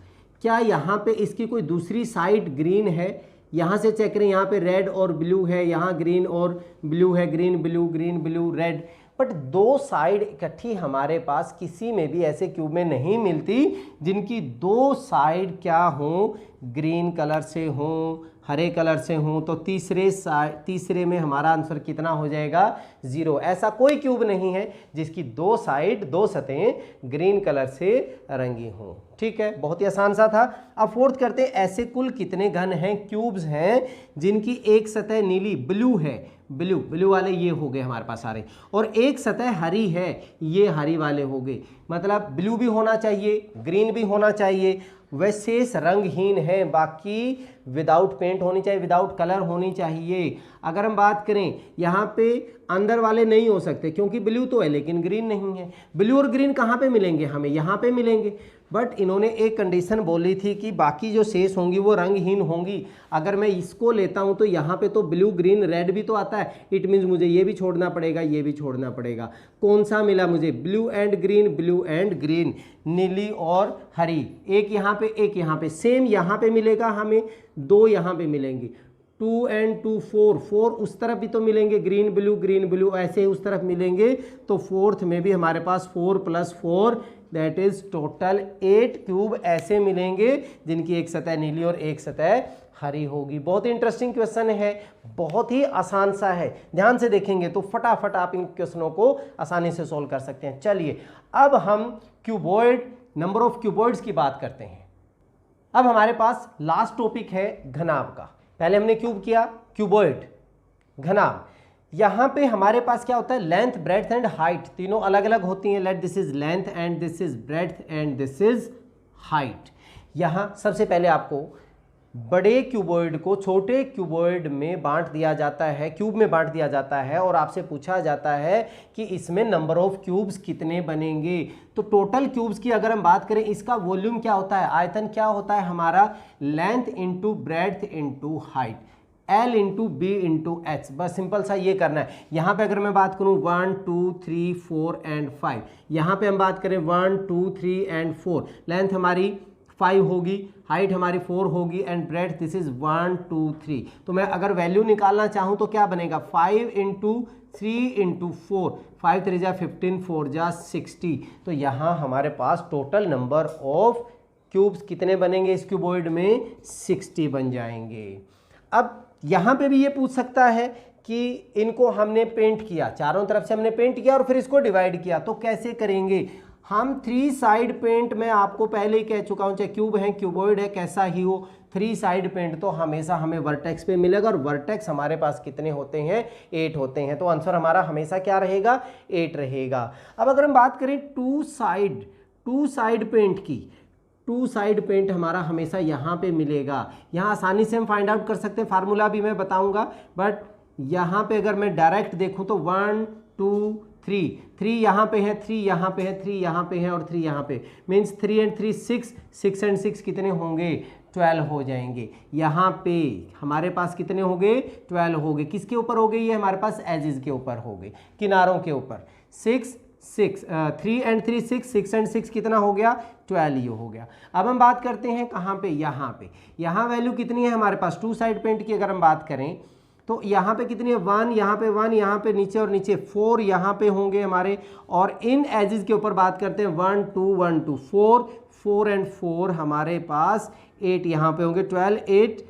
Speaker 1: क्या यहाँ पे इसकी कोई दूसरी साइड ग्रीन है, यहाँ से चेक करें, यहाँ पे रेड और ब्लू है, यहाँ ग्रीन और ब्लू है, ग्रीन ब्लू रेड, बट दो साइड इकट्ठी हमारे पास किसी में भी ऐसे क्यूब में नहीं मिलती जिनकी दो साइड क्या हो, ग्रीन कलर से हो, हरे कलर से हो। तो तीसरे में हमारा आंसर कितना हो जाएगा, 0। ऐसा कोई क्यूब नहीं है जिसकी दो साइड, दो सतहें ग्रीन कलर से रंगी हों। ठीक है, बहुत ही आसान सा था। अब फोर्थ करते हैं, ऐसे कुल कितने घन हैं, क्यूब्स हैं जिनकी एक सतह नीली ब्लू है, ब्लू वाले ये हो गए हमारे पास सारे, और एक सतह हरी है, ये हरी वाले हो गए। मतलब ब्लू भी होना चाहिए, ग्रीन भी होना चाहिए, वैसे रंगहीन है, बाकी विदाउट पेंट होनी चाहिए, विदाउट कलर होनी चाहिए। अगर हम बात करें यहाँ पे अंदर वाले नहीं हो सकते क्योंकि ब्लू तो है लेकिन ग्रीन नहीं है। ब्लू और ग्रीन कहाँ पे मिलेंगे, हमें यहाँ पे मिलेंगे, बट इन्होंने एक कंडीशन बोली थी कि बाकी जो शेष होंगी वो रंगहीन होंगी। अगर मैं इसको लेता हूँ तो यहाँ पे तो ब्लू ग्रीन रेड भी तो आता है, इट मीन्स मुझे ये भी छोड़ना पड़ेगा, ये भी छोड़ना पड़ेगा। कौन सा मिला मुझे, ब्लू एंड ग्रीन, नीली और हरी, एक यहाँ पे एक यहाँ पे, सेम यहाँ पे मिलेगा हमें, दो यहाँ पे मिलेंगे, 2 and 2 4 उस तरफ भी तो मिलेंगे, ग्रीन ब्लू ऐसे ही उस तरफ मिलेंगे। तो फोर्थ में भी हमारे पास 4 + 4 दैट इज टोटल 8 क्यूब ऐसे मिलेंगे जिनकी एक सतह नीली और एक सतह हरी होगी। बहुत ही इंटरेस्टिंग क्वेश्चन है, बहुत ही आसान सा है, ध्यान से देखेंगे तो फटाफट आप इन क्वेश्चनों को आसानी से सोल्व कर सकते हैं। चलिए अब हम क्यूबॉइड, नंबर ऑफ क्यूबॉइड्स की बात करते हैं। अब हमारे पास लास्ट टॉपिक है घनाभ का। पहले हमने क्यूब किया, क्यूबॉइड, घनाभ। यहां पे हमारे पास क्या होता है, लेंथ, ब्रेड्थ एंड हाइट तीनों अलग अलग होती हैं। Let this is length and this is breadth and this is height. यहां सबसे पहले आपको बड़े क्यूबॉइड को छोटे क्यूबॉइड में बांट दिया जाता है, क्यूब में बांट दिया जाता है, और आपसे पूछा जाता है कि इसमें नंबर ऑफ क्यूब्स कितने बनेंगे। तो टोटल क्यूब्स की अगर हम बात करें, इसका वॉल्यूम क्या होता है, आयतन क्या होता है हमारा, length into breadth into height, L into B into H. बस सिंपल सा ये करना है। यहाँ पे अगर मैं बात करूँ 1 2 3 4 एंड 5, यहाँ पे हम बात करें 1 2 3 एंड 4, लेंथ हमारी 5 होगी, हाइट हमारी 4 होगी एंड ब्रेड्थ दिस इज 1 2 3। तो मैं अगर वैल्यू निकालना चाहूँ तो क्या बनेगा, 5 इंटू 3 इंटू 4, 5 3 जा 15, 4 जा 60। तो यहाँ हमारे पास टोटल नंबर ऑफ क्यूब्स कितने बनेंगे इस क्यूबॉइड में, 60 बन जाएंगे। अब यहाँ पे भी ये पूछ सकता है कि इनको हमने पेंट किया, चारों तरफ से हमने पेंट किया और फिर इसको डिवाइड किया, तो कैसे करेंगे। हम थ्री साइड पेंट में आपको पहले ही कह चुका हूं, चाहे क्यूब है क्यूबॉइड है कैसा ही हो, थ्री साइड पेंट तो हमेशा हमें वर्टेक्स पे मिलेगा, और वर्टेक्स हमारे पास कितने होते हैं, 8 होते हैं। तो आंसर हमारा हमेशा क्या रहेगा, 8 रहेगा। अब अगर हम बात करें टू साइड पेंट की, टू साइड पेंट हमारा हमेशा यहाँ पे मिलेगा। यहाँ आसानी से हम फाइंड आउट कर सकते हैं, फार्मूला भी मैं बताऊंगा, बट यहाँ पे अगर मैं डायरेक्ट देखूँ तो 1 2 3 यहाँ पे है, 3 यहाँ पे है, 3 यहाँ पे है और 3 यहाँ पे, मीन्स 3 and 3 6, 6 and 6 कितने होंगे, 12 हो जाएंगे। यहाँ पे हमारे पास कितने हो गए, 12 हो गए। किसके ऊपर हो गए, ये हमारे पास एजेस के ऊपर हो गए, किनारों के ऊपर। 3 and 3 6, 6 and 6 कितना हो गया, 12 ये हो गया। अब हम बात करते हैं कहाँ पे, यहाँ वैल्यू कितनी है हमारे पास टू साइड पेंट की अगर हम बात करें तो यहाँ पे कितनी है, 1 यहाँ पे 1, यहाँ पे नीचे और नीचे 4 यहाँ पे होंगे हमारे, और इन एजेस के ऊपर बात करते हैं 1 2 1 2 4 and 4 हमारे पास 8 यहाँ पे होंगे, 12 8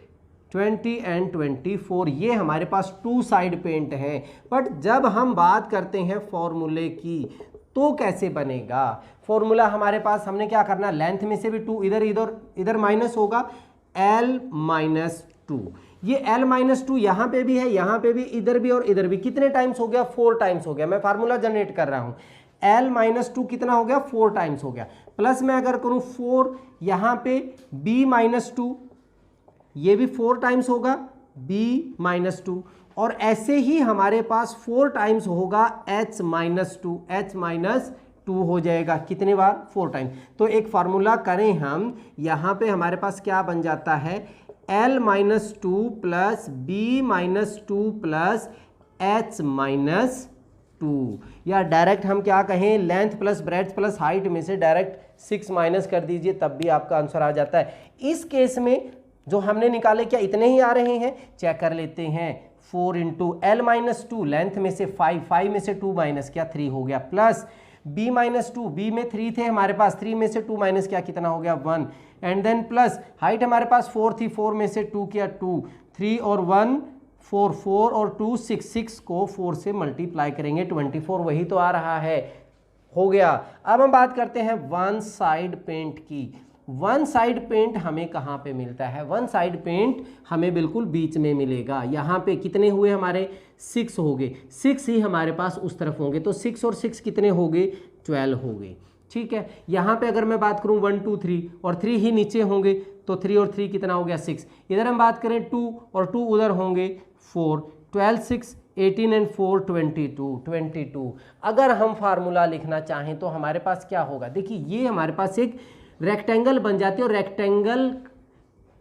Speaker 1: 20 and 24 ये हमारे पास टू साइड पेंट है। बट जब हम बात करते हैं फॉर्मूले की तो कैसे बनेगा फॉर्मूला, हमारे पास हमने क्या करना, लेंथ में से भी 2 इधर माइनस होगा, L-2, ये L-2 यहाँ पे भी है, यहाँ पे भी, इधर भी और इधर भी, कितने टाइम्स हो गया, 4 टाइम्स हो गया। मैं फार्मूला जनरेट कर रहा हूँ, L-2 कितना हो गया, 4 टाइम्स हो गया। प्लस मैं अगर करूँ 4 यहाँ पे B-2, ये भी 4 टाइम्स होगा B-2, और ऐसे ही हमारे पास 4 टाइम्स होगा H-2 हो जाएगा, कितने बार, 4 टाइम। तो एक फार्मूला करें हम, यहाँ पे हमारे पास क्या बन जाता है, L-2 plus B-2 plus H-2, या डायरेक्ट हम क्या कहें, length plus breadth plus height में से डायरेक्ट 6 माइनस कर दीजिए, तब भी आपका आंसर आ जाता है। इस केस में जो हमने निकाले क्या इतने ही आ रहे हैं, चेक कर लेते हैं। 4 इंटू L-2 लेंथ में से 5 में से 2 माइनस किया 3 हो गया, प्लस B-2, B में 3 थे हमारे पास, 3 में से 2 माइनस किया कितना हो गया 1, एंड देन प्लस हाइट हमारे पास 4 थी, 4 में से 2 किया 2, 3 और 1 4, 4 और 2 6, 6 को 4 से मल्टीप्लाई करेंगे 24, वही तो आ रहा है, हो गया। अब हम बात करते हैं वन साइड पेंट की। वन साइड पेंट हमें कहाँ पे मिलता है, वन साइड पेंट हमें बिल्कुल बीच में मिलेगा। यहाँ पे कितने हुए हमारे, 6 हो गए, 6 ही हमारे पास उस तरफ होंगे, तो 6 और 6 कितने हो गए, 12 हो गए, ठीक है। यहाँ पे अगर मैं बात करूँ 1 2 3 और 3 ही नीचे होंगे, तो 3 और 3 कितना हो गया 6। इधर हम बात करें 2 और 2 उधर होंगे 4, 12 6 18 एंड 4 22। अगर हम फार्मूला लिखना चाहें तो हमारे पास क्या होगा, देखिए ये हमारे पास एक रेक्टेंगल बन जाती है, और रेक्टेंगल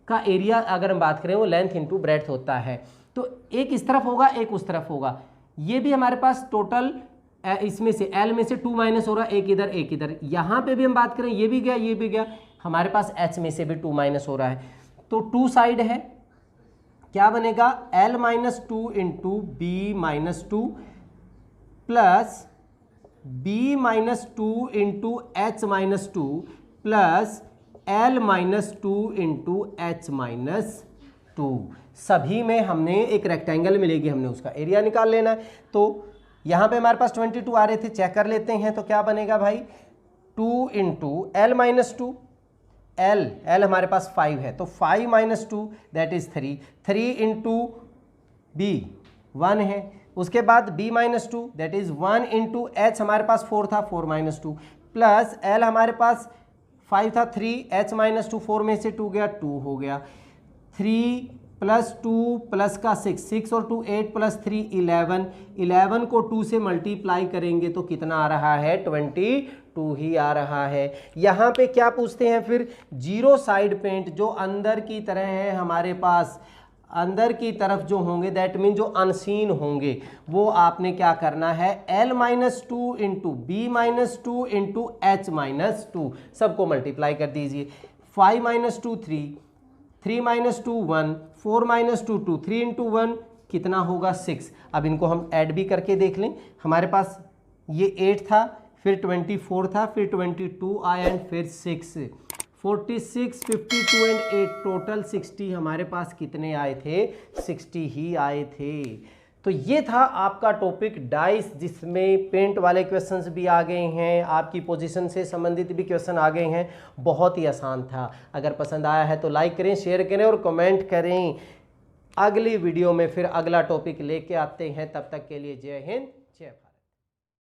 Speaker 1: का एरिया अगर हम बात करें वो लेंथ इंटू ब्रेड्थ होता है, तो एक इस तरफ होगा एक उस तरफ होगा। ये भी हमारे पास टोटल इसमें से L में से 2 माइनस हो रहा है, एक इधर। यहाँ पे भी हम बात करें ये भी गया, हमारे पास H में से भी 2 माइनस हो रहा है, तो 2 साइड है, क्या बनेगा, L-2 into B-2 plus B-2 into H-2 plus L-2 into H-2। सभी में हमने एक रेक्टेंगल मिलेगी, हमने उसका एरिया निकाल लेना है। तो यहाँ पे हमारे पास 22 आ रहे थे, चेक कर लेते हैं, तो क्या बनेगा भाई, 2 इंटू L-2, L हमारे पास 5 है, तो 5 - 2 दैट इज 3 इंटू B 1 है, उसके बाद B-2 that is 1 into H हमारे पास 4 था, 4 - 2 प्लस L हमारे पास 5 था, 3 H-2 4 में से 2 गया, 2 हो गया, 3 प्लस 2 प्लस का 6 और 2 8 प्लस 3 11 को 2 से मल्टीप्लाई करेंगे तो कितना आ रहा है, 22 ही आ रहा है। यहाँ पे क्या पूछते हैं फिर, जीरो साइड पेंट जो अंदर की तरह है हमारे पास, अंदर की तरफ जो होंगे दैट मीन जो अनसीन होंगे, वो आपने क्या करना है, L-2 into B-2 into H-2 सबको मल्टीप्लाई कर दीजिए। 5 - 2 3 - 2 1, 4 - 2 2, 3 इंटू 1 कितना होगा 6। अब इनको हम ऐड भी करके देख लें, हमारे पास ये 8 था, फिर 24 था, फिर 22 आया एंड फिर 6, 46 52 एंड 8 टोटल 60 हमारे पास कितने आए थे, 60 ही आए थे। तो ये था आपका टॉपिक डाइस, जिसमें पेंट वाले क्वेश्चंस भी आ गए हैं, आपकी पोजीशन से संबंधित भी क्वेश्चन आ गए हैं। बहुत ही आसान था। अगर पसंद आया है तो लाइक करें, शेयर करें और कमेंट करें। अगली वीडियो में फिर अगला टॉपिक लेके आते हैं। तब तक के लिए जय हिंद, जय भारत।